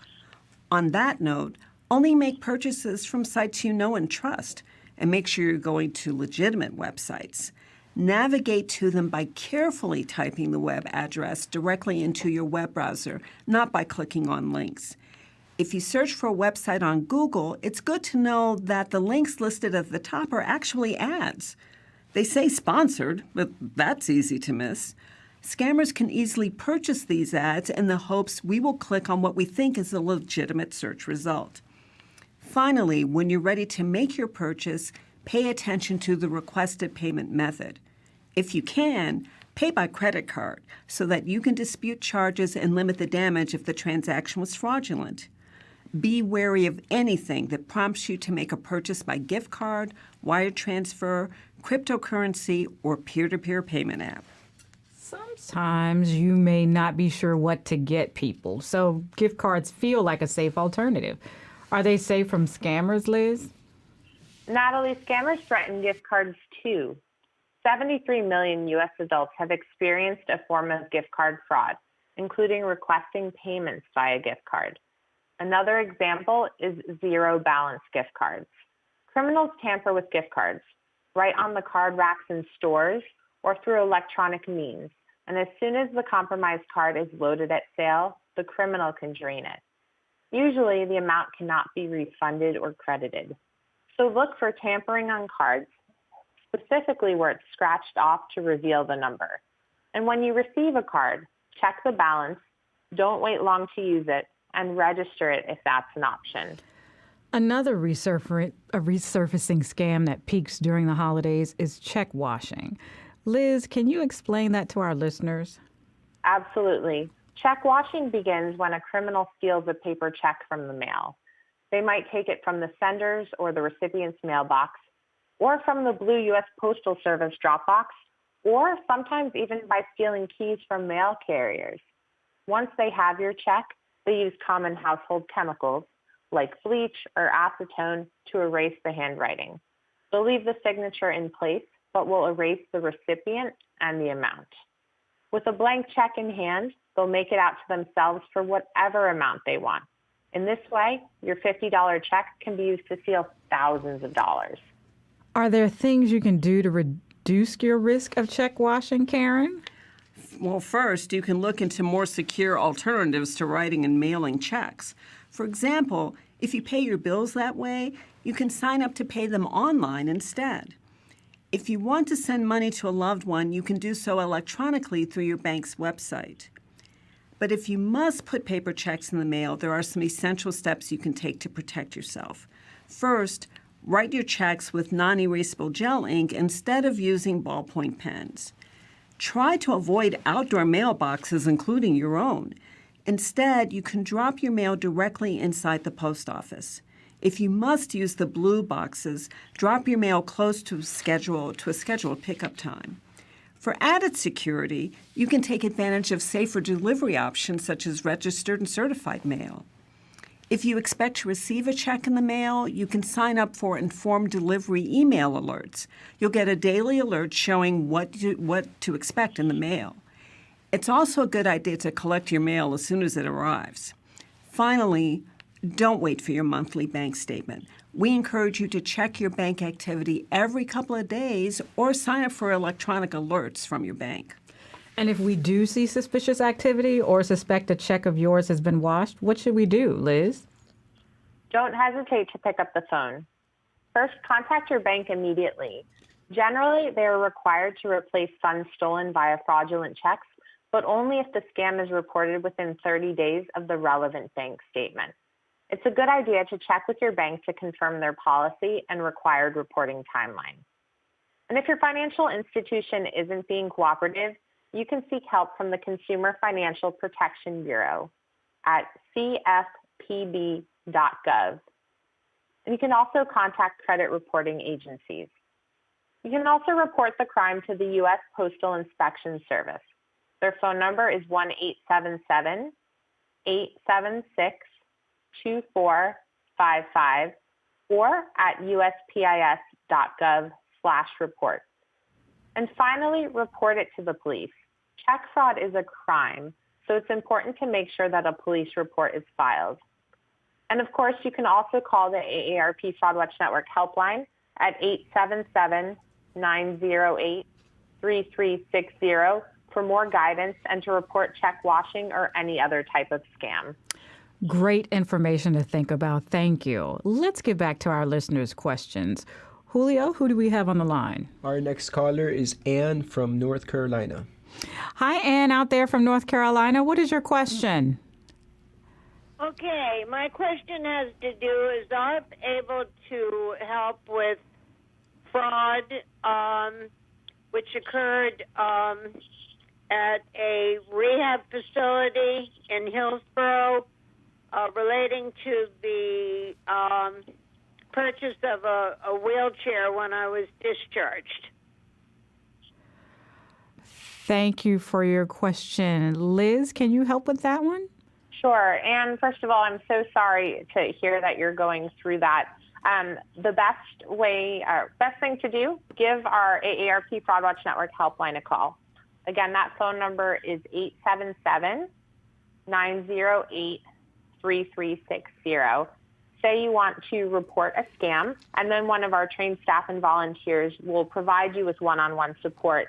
On that note, only make purchases from sites you know and trust, and make sure you're going to legitimate websites. Navigate to them by carefully typing the web address directly into your web browser, not by clicking on links. If you search for a website on Google, it's good to know that the links listed at the top are actually ads. They say sponsored, but that's easy to miss. Scammers can easily purchase these ads in the hopes we will click on what we think is a legitimate search result. Finally, when you're ready to make your purchase, pay attention to the requested payment method. If you can, pay by credit card so that you can dispute charges and limit the damage if the transaction was fraudulent. Be wary of anything that prompts you to make a purchase by gift card, wire transfer, cryptocurrency, or peer-to-peer payment app. Sometimes you may not be sure what to get people, so gift cards feel like a safe alternative. Are they safe from scammers, Liz? Natalie, scammers threaten gift cards too. 73 million U.S. adults have experienced a form of gift card fraud, including requesting payments via gift card. Another example is zero balance gift cards. Criminals tamper with gift cards, right on the card racks in stores or through electronic means. And as soon as the compromised card is loaded at sale, the criminal can drain it. Usually, the amount cannot be refunded or credited. So look for tampering on cards, specifically where it's scratched off to reveal the number. And when you receive a card, check the balance, don't wait long to use it, and register it if that's an option. Another resurfacing scam that peaks during the holidays is check washing. Liz, can you explain that to our listeners? Absolutely. Check washing begins when a criminal steals a paper check from the mail. They might take it from the sender's or the recipient's mailbox, or from the blue U.S. Postal Service drop box, or sometimes even by stealing keys from mail carriers. Once they have your check, they use common household chemicals like bleach or acetone to erase the handwriting. They'll leave the signature in place, but will erase the recipient and the amount. With a blank check in hand, they'll make it out to themselves for whatever amount they want. In this way, your $50 check can be used to steal thousands of dollars. Are there things you can do to reduce your risk of check washing, Karen? Well, first, you can look into more secure alternatives to writing and mailing checks. For example, if you pay your bills that way, you can sign up to pay them online instead. If you want to send money to a loved one, you can do so electronically through your bank's website. But if you must put paper checks in the mail, there are some essential steps you can take to protect yourself. First, write your checks with non-erasable gel ink instead of using ballpoint pens. Try to avoid outdoor mailboxes, including your own. Instead, you can drop your mail directly inside the post office. If you must use the blue boxes, drop your mail close to a scheduled pickup time. For added security, you can take advantage of safer delivery options such as registered and certified mail. If you expect to receive a check in the mail, you can sign up for informed delivery email alerts. You'll get a daily alert showing what to expect in the mail. It's also a good idea to collect your mail as soon as it arrives. Finally, don't wait for your monthly bank statement. We encourage you to check your bank activity every couple of days or sign up for electronic alerts from your bank. And if we do see suspicious activity or suspect a check of yours has been washed, what should we do, Liz? Don't hesitate to pick up the phone. First, contact your bank immediately. Generally, they are required to replace funds stolen via fraudulent checks, but only if the scam is reported within 30 days of the relevant bank statement. It's a good idea to check with your bank to confirm their policy and required reporting timeline. And if your financial institution isn't being cooperative, you can seek help from the Consumer Financial Protection Bureau at cfpb.gov. And you can also contact credit reporting agencies. You can also report the crime to the U.S. Postal Inspection Service. Their phone number is 1-877-876-2455 or at uspis.gov/report. And finally, report it to the police. Check fraud is a crime, so it's important to make sure that a police report is filed. And of course, you can also call the AARP Fraud Watch Network helpline at 877-908-3360 for more guidance and to report check washing or any other type of scam. Great information to think about. Thank you. Let's get back to our listeners' questions. Julio, who do we have on the line? Our next caller is Anne from North Carolina. Hi, Anne, out there from North Carolina. What is your question? Okay, my question has to do, is AARP able to help with fraud which occurred at a rehab facility in Hillsborough relating to the purchase of a wheelchair when I was discharged? Thank you for your question. Liz, can you help with that one? Sure. And first of all, I'm so sorry to hear that you're going through that. The best thing to do, give our AARP Fraud Watch Network helpline a call. Again, that phone number is 877-908-3360. Say you want to report a scam, and then one of our trained staff and volunteers will provide you with one-on-one support.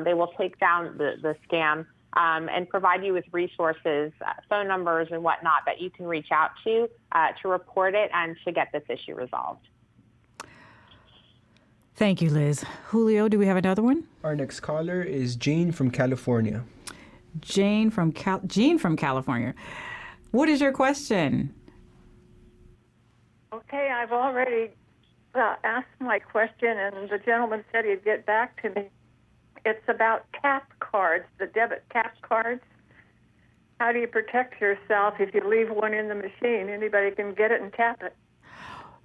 They will take down the scam and provide you with resources, phone numbers and whatnot that you can reach out to report it and to get this issue resolved. Thank you, Liz. Julio, do we have another one? Our next caller is Jean from California. Jean from California. What is your question? Okay, I've already asked my question, and the gentleman said he'd get back to me. It's about tap cards, the debit tap cards. How do you protect yourself if you leave one in the machine? Anybody can get it and tap it.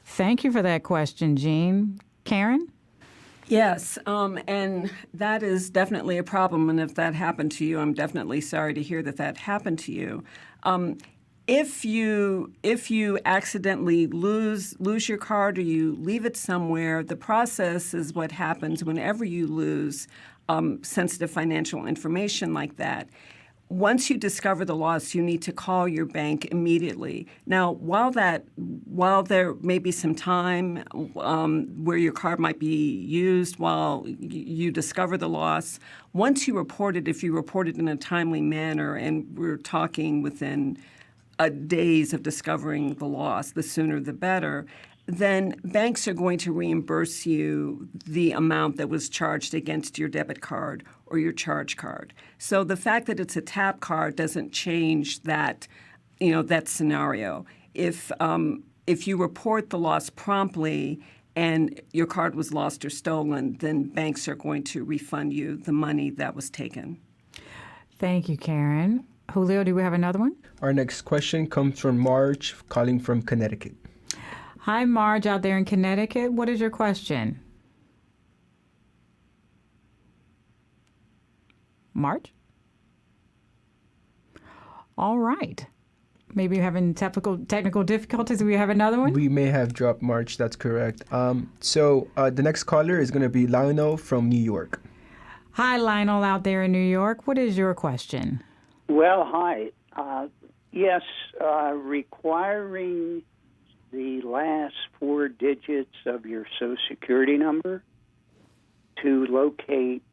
Thank you for that question, Jean. Karen? Yes, and that is definitely a problem. And if that happened to you, I'm definitely sorry to hear that happened to you. If you accidentally lose your card or you leave it somewhere, the process is what happens whenever you lose sensitive financial information like that. Once you discover the loss, you need to call your bank immediately. Now, while there may be some time where your card might be used while you discover the loss, once you report it, if you report it in a timely manner, and we're talking within days of discovering the loss, the sooner the better, then banks are going to reimburse you the amount that was charged against your debit card or your charge card. So the fact that it's a tap card doesn't change that scenario. If you report the loss promptly and your card was lost or stolen, then banks are going to refund you the money that was taken. Thank you, Karen. Julio, do we have another one? Our next question comes from Marge, calling from Connecticut. Hi, Marge, out there in Connecticut. What is your question? Marge? All right. Maybe you're having technical difficulties. Do we have another one? We may have dropped Marge. That's correct. So the next caller is going to be Lionel from New York. Hi, Lionel, out there in New York. What is your question? Well, hi. Yes, requiring the last 4 digits of your Social Security number to locate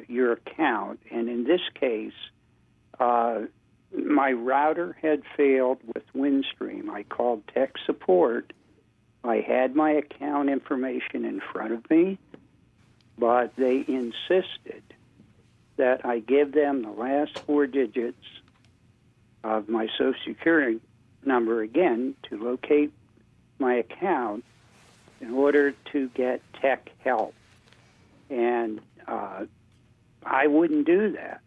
your account. And in this case, my router had failed with Windstream. I called tech support. I had my account information in front of me, but they insisted that I give them the last 4 digits of my Social Security number again to locate my account in order to get tech help. And I wouldn't do that.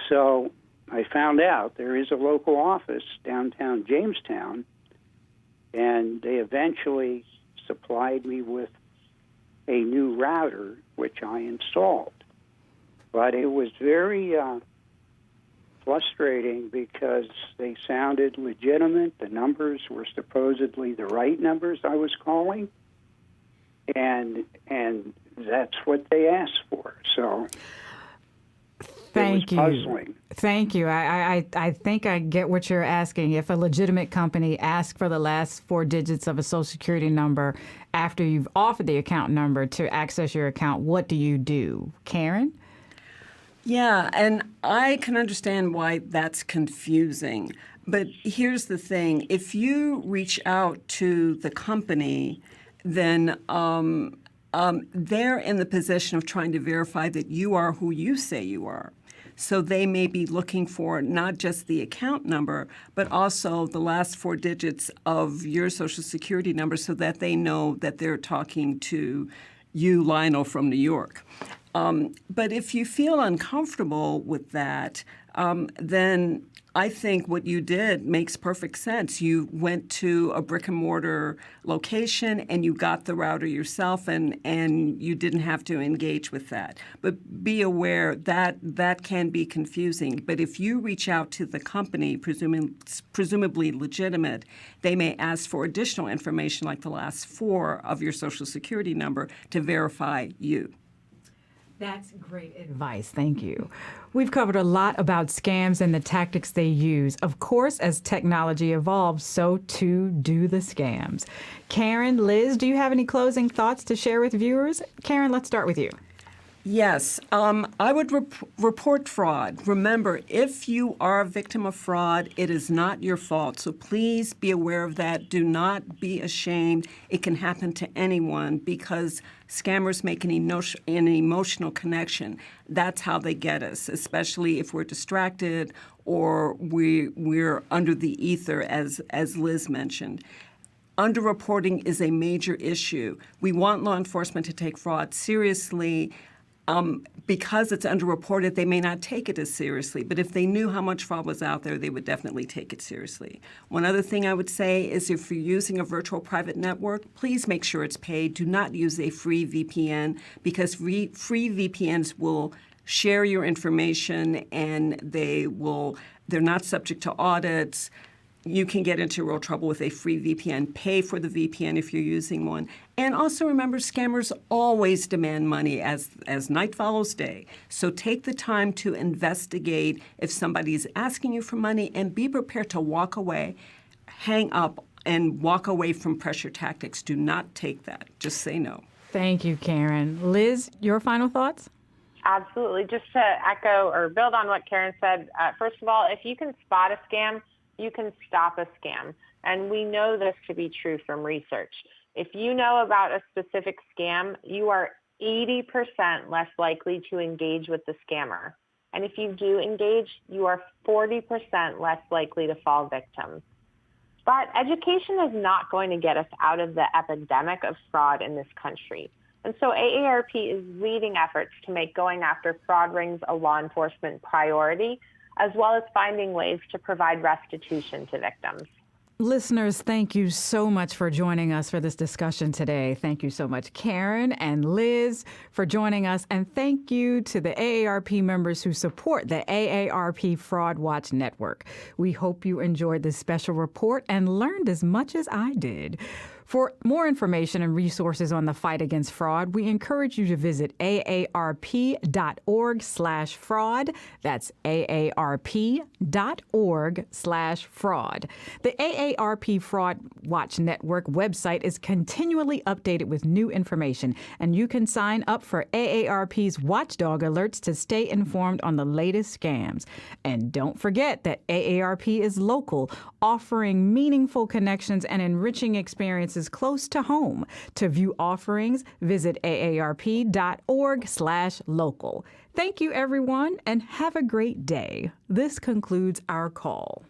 So I found out there is a local office downtown Jamestown, and they eventually supplied me with a new router, which I installed. But it was very frustrating because they sounded legitimate. The numbers were supposedly the right numbers I was calling, and that's what they asked for. So Thank you. It was puzzling. Thank you. I think I get what you're asking. If a legitimate company asks for the last 4 digits of a Social Security number after you've offered the account number to access your account, what do you do? Karen? Yeah, and I can understand why that's confusing. But here's the thing. If you reach out to the company, then they're in the position of trying to verify that you are who you say you are. So they may be looking for not just the account number, but also the last 4 digits of your Social Security number so that they know that they're talking to you, Lionel, from New York. But if you feel uncomfortable with that, then I think what you did makes perfect sense. You went to a brick and mortar location and you got the router yourself, and you didn't have to engage with that. But be aware that that can be confusing. But if you reach out to the company, presumably legitimate, they may ask for additional information like the last 4 of your Social Security number to verify you. That's great advice. Thank you. We've covered a lot about scams and the tactics they use. Of course, as technology evolves, so too do the scams. Karen, Liz, do you have any closing thoughts to share with viewers? Karen, let's start with you. Yes, I would report fraud. Remember, if you are a victim of fraud, it is not your fault. So please be aware of that. Do not be ashamed. It can happen to anyone because scammers make an emotional connection. That's how they get us, especially if we're distracted or we're under the ether, as Liz mentioned. Underreporting is a major issue. We want law enforcement to take fraud seriously. Because it's underreported, they may not take it as seriously. But if they knew how much fraud was out there, they would definitely take it seriously. One other thing I would say is if you're using a virtual private network, please make sure it's paid. Do not use a free VPN because free VPNs will share your information and they're not subject to audits. You can get into real trouble with a free VPN. Pay for the VPN if you're using one. And also remember, scammers always demand money as night follows day. So take the time to investigate if somebody's asking you for money and be prepared to walk away, hang up, and walk away from pressure tactics. Do not take that. Just say no. Thank you, Karen. Liz, your final thoughts? Absolutely. Just to echo or build on what Karen said, first of all, if you can spot a scam, you can stop a scam. And we know this to be true from research. If you know about a specific scam, you are 80% less likely to engage with the scammer. And if you do engage, you are 40% less likely to fall victim. But education is not going to get us out of the epidemic of fraud in this country. And so AARP is leading efforts to make going after fraud rings a law enforcement priority, as well as finding ways to provide restitution to victims. Listeners, thank you so much for joining us for this discussion today. Thank you so much, Karen and Liz, for joining us. And thank you to the AARP members who support the AARP Fraud Watch Network. We hope you enjoyed this special report and learned as much as I did. For more information and resources on the fight against fraud, we encourage you to visit aarp.org/fraud. That's aarp.org/fraud. The AARP Fraud Watch Network website is continually updated with new information, and you can sign up for AARP's Watchdog alerts to stay informed on the latest scams. And don't forget that AARP is local, offering meaningful connections and enriching experiences close to home. To view offerings, visit aarp.org/local. Thank you, everyone, and have a great day. This concludes our call.